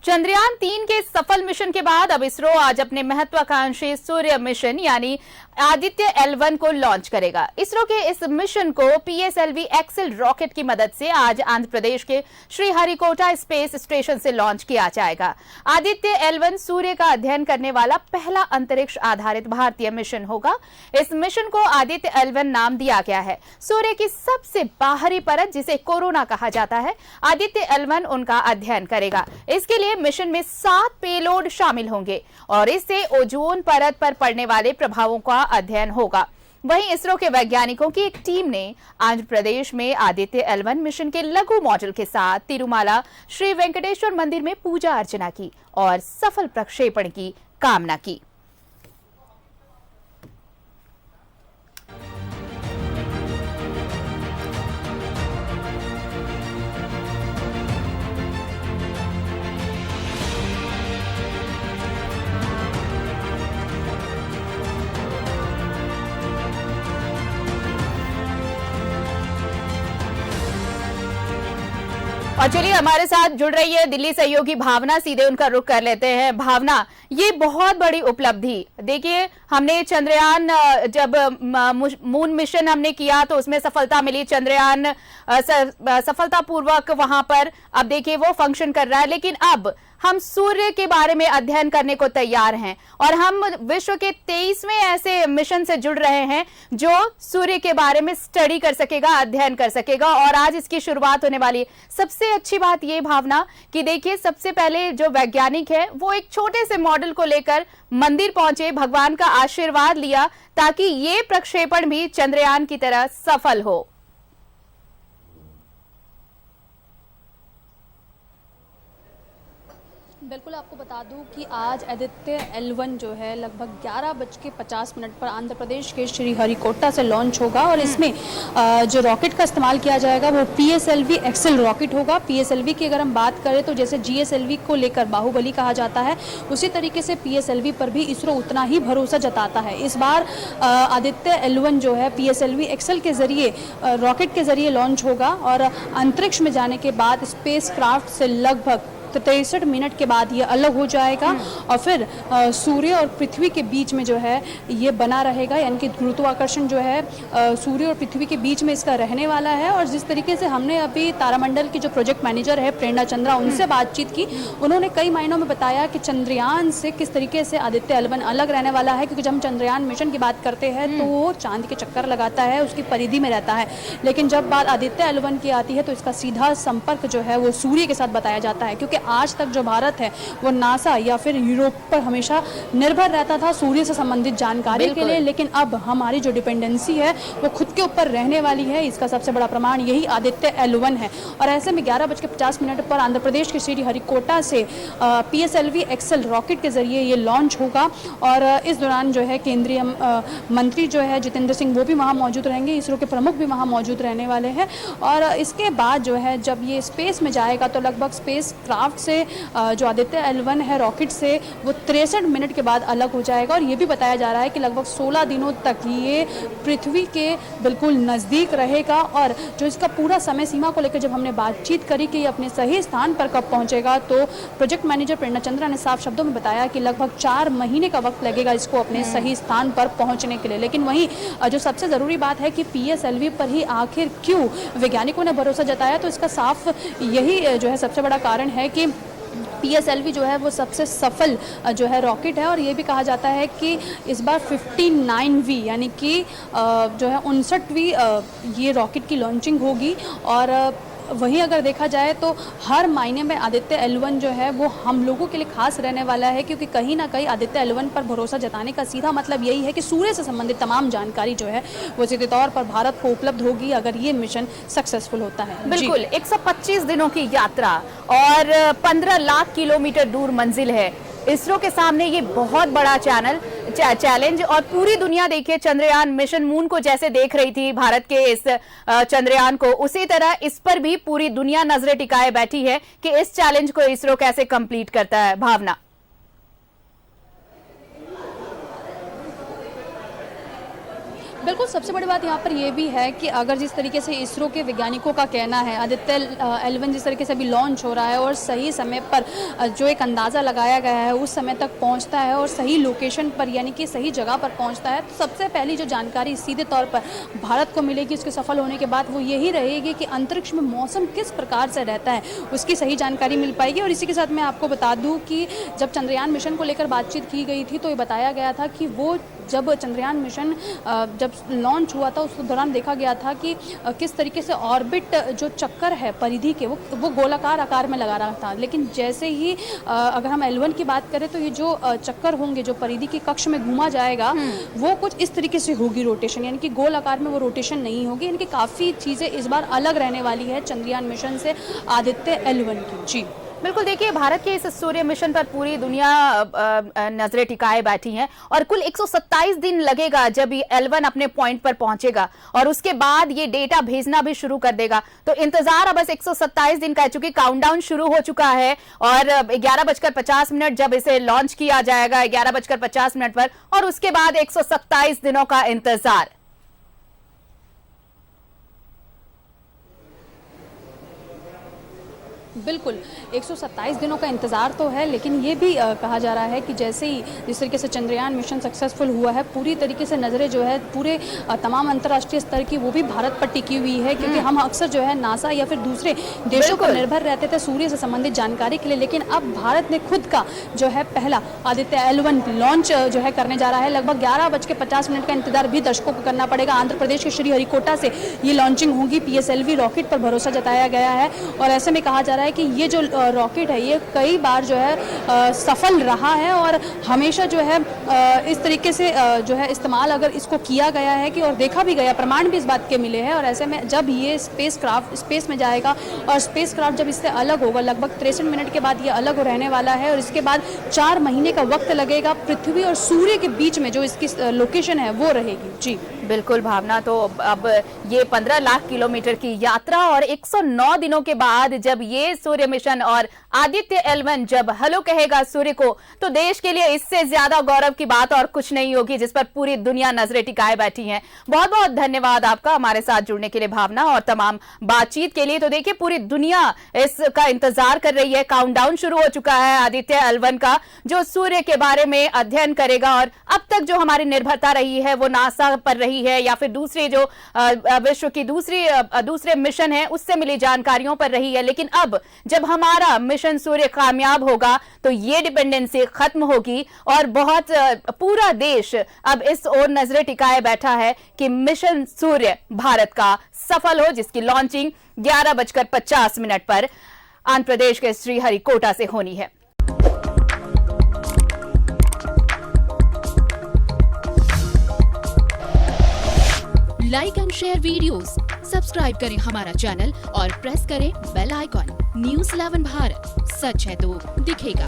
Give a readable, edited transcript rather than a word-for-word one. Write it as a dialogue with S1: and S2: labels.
S1: चंद्रयान-3 के सफल मिशन के बाद अब इसरो आज अपने महत्वाकांक्षी सूर्य मिशन यानी आदित्य L1 को लॉन्च करेगा। इसरो के इस मिशन को PSLV एक्सेल रॉकेट की मदद से आज आंध्र प्रदेश के श्रीहरिकोटा स्पेस स्टेशन से लॉन्च किया जाएगा। आदित्य L1 सूर्य का अध्ययन करने वाला पहला अंतरिक्ष आधारित भारतीय मिशन होगा। इस मिशन को आदित्य L1 नाम दिया गया है। सूर्य की सबसे बाहरी परत, जिसे कोरोना कहा जाता है, आदित्य L1 उनका अध्ययन करेगा। इसके लिए मिशन में 7 पेलोड शामिल होंगे और इससे ओजोन परत पर पड़ने वाले प्रभावों का अध्ययन होगा। वहीं इसरो के वैज्ञानिकों की एक टीम ने आंध्र प्रदेश में आदित्य L1 मिशन के लघु मॉड्यूल के साथ तिरुमाला श्री वेंकटेश्वर मंदिर में पूजा अर्चना की और सफल प्रक्षेपण की कामना की। और चलिए हमारे साथ जुड़ रही है दिल्ली सहयोगी भावना, सीधे उनका रुख कर लेते हैं। भावना, ये बहुत बड़ी उपलब्धि, देखिए हमने चंद्रयान जब मून मिशन हमने किया तो उसमें सफलता मिली, चंद्रयान सफलतापूर्वक वहां पर अब देखिए वो फंक्शन कर रहा है, लेकिन अब हम सूर्य के बारे में अध्ययन करने को तैयार हैं और हम विश्व के 23वें ऐसे मिशन से जुड़ रहे हैं जो सूर्य के बारे में स्टडी कर सकेगा, अध्ययन कर सकेगा, और आज इसकी शुरुआत होने वाली है। सबसे अच्छी बात ये भावना कि देखिए सबसे पहले जो वैज्ञानिक है वो एक छोटे से मॉडल को लेकर मंदिर पहुंचे, भगवान का आशीर्वाद लिया ताकि ये प्रक्षेपण भी चंद्रयान की तरह सफल हो।
S2: बिल्कुल, आपको बता दूं कि आज आदित्य L1 जो है लगभग 11:50 पर आंध्र प्रदेश के श्रीहरिकोटा से लॉन्च होगा और इसमें जो रॉकेट का इस्तेमाल किया जाएगा वो PSLV एक्सेल रॉकेट होगा। PSLV की अगर हम बात करें तो जैसे GSLV को लेकर बाहुबली कहा जाता है, उसी तरीके से PSLV पर भी इसरो उतना ही भरोसा जताता है। इस बार आदित्य L1 जो है PSLV एक्सेल के जरिए रॉकेट के जरिए लॉन्च होगा और अंतरिक्ष में जाने के बाद स्पेस क्राफ्ट से लगभग 63 मिनट के बाद ये अलग हो जाएगा और फिर सूर्य और पृथ्वी के बीच में जो है ये बना रहेगा, यानी कि गुरुत्वाकर्षण जो है सूर्य और पृथ्वी के बीच में इसका रहने वाला है। और जिस तरीके से हमने अभी तारामंडल की जो प्रोजेक्ट मैनेजर है प्रेरणा चंद्रा, उनसे बातचीत की, उन्होंने कई मायनों में बताया कि चंद्रयान से किस तरीके से आदित्य L1 अलग रहने वाला है, क्योंकि जब हम चंद्रयान मिशन की बात करते हैं तो वो चांद के चक्कर लगाता है, उसकी परिधि में रहता है, लेकिन जब बात आदित्य L1 की आती है तो इसका सीधा संपर्क जो है वो सूर्य के साथ बताया जाता है। क्योंकि आज तक जो भारत है वो नासा या फिर यूरोप पर हमेशा निर्भर रहता था सूर्य से संबंधित जानकारी के लिए, लेकिन अब हमारी जो डिपेंडेंसी है वो खुद के ऊपर रहने वाली है। इसका सबसे बड़ा प्रमाण यही आदित्य L1 है। और ऐसे में 11:50 पर आंध्र प्रदेश के श्रीहरिकोटा से PSLV एक्सेल रॉकेट के जरिए ये लॉन्च होगा और इस दौरान जो है केंद्रीय मंत्री जो है जितेंद्र सिंह वो भी वहाँ मौजूद रहेंगे, इसरो के प्रमुख भी वहाँ मौजूद रहने वाले हैं। और इसके बाद जो है जब ये स्पेस में जाएगा तो लगभग स्पेस क्राफ्ट से जो आदित्य L1 है रॉकेट से वो 63 मिनट के बाद अलग हो जाएगा। और ये भी बताया जा रहा है कि लगभग 16 दिनों तक ये पृथ्वी के बिल्कुल नज़दीक रहेगा। और जो इसका पूरा समय सीमा को लेकर जब हमने बातचीत करी कि ये अपने सही स्थान पर कब पहुंचेगा, तो प्रोजेक्ट मैनेजर प्रेरणा चंद्रा ने साफ शब्दों में बताया कि लगभग 4 महीने का वक्त लगेगा इसको अपने सही स्थान पर पहुँचने के लिए। लेकिन वहीं जो सबसे ज़रूरी बात है कि PSLV पर ही आखिर क्यों वैज्ञानिकों ने भरोसा जताया, तो इसका साफ यही जो है सबसे बड़ा कारण है कि PSLV जो है वो सबसे सफल जो है रॉकेट है। और ये भी कहा जाता है कि इस बार 59V यानी कि जो है 59वीं ये रॉकेट की लॉन्चिंग होगी। और वहीं अगर देखा जाए तो हर मायने में आदित्य L1 जो है वो हम लोगों के लिए खास रहने वाला है, क्योंकि कहीं ना कहीं आदित्य L1 पर भरोसा जताने का सीधा मतलब यही है कि सूर्य से संबंधित तमाम जानकारी जो है वो सीधे तौर पर भारत को उपलब्ध होगी अगर ये मिशन सक्सेसफुल होता है।
S1: बिल्कुल, 125 दिनों की यात्रा और 15 लाख किलोमीटर दूर मंजिल है। इसरो के सामने ये बहुत बड़ा चैलेंज, और पूरी दुनिया देखिए चंद्रयान मिशन मून को जैसे देख रही थी भारत के इस चंद्रयान को, उसी तरह इस पर भी पूरी दुनिया नजरें टिकाए बैठी है कि इस चैलेंज को इसरो कैसे कंप्लीट करता है। भावना,
S2: बिल्कुल, सबसे बड़ी बात यहाँ पर ये भी है कि अगर जिस तरीके से इसरो के वैज्ञानिकों का कहना है, आदित्य L1 जिस तरीके से अभी लॉन्च हो रहा है और सही समय पर जो एक अंदाज़ा लगाया गया है उस समय तक पहुँचता है और सही लोकेशन पर यानी कि सही जगह पर पहुँचता है, तो सबसे पहली जो जानकारी सीधे तौर पर भारत को मिलेगी उसके सफल होने के बाद वो यही रहेगी कि अंतरिक्ष में मौसम किस प्रकार से रहता है, उसकी सही जानकारी मिल पाएगी। और इसी के साथ मैं आपको बता दूँ कि जब चंद्रयान मिशन को लेकर बातचीत की गई थी तो ये बताया गया था कि वो जब चंद्रयान मिशन जब लॉन्च हुआ था उस दौरान देखा गया था कि किस तरीके से ऑर्बिट जो चक्कर है परिधि के वो गोलाकार आकार में लगा रहा था, लेकिन जैसे ही अगर हम L1 की बात करें तो ये जो चक्कर होंगे जो परिधि के कक्ष में घूमा जाएगा वो कुछ इस तरीके से होगी रोटेशन, यानी कि गोल आकार में वो रोटेशन नहीं होगी, यानी कि काफ़ी चीज़ें इस बार अलग रहने वाली है चंद्रयान मिशन से आदित्य L1 की। जी
S1: बिल्कुल, देखिए भारत के इस सूर्य मिशन पर पूरी दुनिया नजरें टिकाए बैठी हैं और कुल 127 दिन लगेगा जब ये L1 अपने पॉइंट पर पहुंचेगा और उसके बाद ये डेटा भेजना भी शुरू कर देगा। तो इंतजार अब बस 127 दिन का है, चूंकि काउंटडाउन शुरू हो चुका है और 11:50 जब इसे लॉन्च किया जाएगा 11:50 पर और उसके बाद 127 दिनों का इंतजार।
S2: बिल्कुल, 127 दिनों का इंतज़ार तो है, लेकिन ये भी कहा जा रहा है कि जैसे ही जिस तरीके से चंद्रयान मिशन सक्सेसफुल हुआ है पूरी तरीके से नज़रें जो है पूरे तमाम अंतर्राष्ट्रीय स्तर की वो भी भारत पर टिकी हुई है, क्योंकि हम अक्सर जो है नासा या फिर दूसरे देशों पर निर्भर रहते थे सूर्य से संबंधित जानकारी के लिए, लेकिन अब भारत ने खुद का जो है पहला आदित्य L1 लॉन्च जो है करने जा रहा है। लगभग 11:50 का इंतजार भी दर्शकों को करना पड़ेगा। आंध्र प्रदेश के श्रीहरिकोटा से ये लॉन्चिंग होगी। PSLV रॉकेट पर भरोसा जताया गया है और ऐसे में कहा जा रहा है कि ये जो रॉकेट है ये कई बार जो है सफल रहा है और हमेशा जो है इस तरीके से जो है इस्तेमाल अगर इसको किया गया है कि और देखा भी गया, प्रमाण भी इस बात के मिले हैं। और ऐसे में जब ये स्पेस में जाएगा और स्पेसक्राफ्ट जब इससे अलग होगा लगभग 63 मिनट के बाद ये अलग रहने वाला है और इसके बाद 4 महीने का वक्त लगेगा पृथ्वी और सूर्य के बीच में जो इसकी लोकेशन है वो रहेगी। जी
S1: बिल्कुल भावना, तो अब ये 15 लाख किलोमीटर की यात्रा और 109 दिनों के बाद जब ये सूर्य मिशन और आदित्य L1 जब हेलो कहेगा सूर्य को, तो देश के लिए इससे ज्यादा गौरव की बात और कुछ नहीं होगी, जिस पर पूरी दुनिया नजरें टिकाए बैठी है। बहुत बहुत धन्यवाद आपका हमारे साथ जुड़ने के लिए भावना और तमाम बातचीत के लिए। तो देखिए पूरी दुनिया इसका इंतजार कर रही है। काउंटडाउन शुरू हो चुका है आदित्य L1 का, जो सूर्य के बारे में अध्ययन करेगा और अब तक जो हमारी निर्भरता रही है वो नासा पर रही है या फिर दूसरे जो विश्व की दूसरे मिशन है उससे मिली जानकारियों पर रही है, लेकिन अब जब हमारा मिशन सूर्य कामयाब होगा तो ये डिपेंडेंसी खत्म होगी और बहुत पूरा देश अब इस ओर नजरें टिकाए बैठा है कि मिशन सूर्य भारत का सफल हो, जिसकी लॉन्चिंग 11:50 पर आंध्र प्रदेश के श्रीहरिकोटा से होनी है।
S3: Like and share videos, subscribe करें हमारा चैनल और प्रेस करें बेल आइकॉन। News 11 भारत, सच है तो दिखेगा।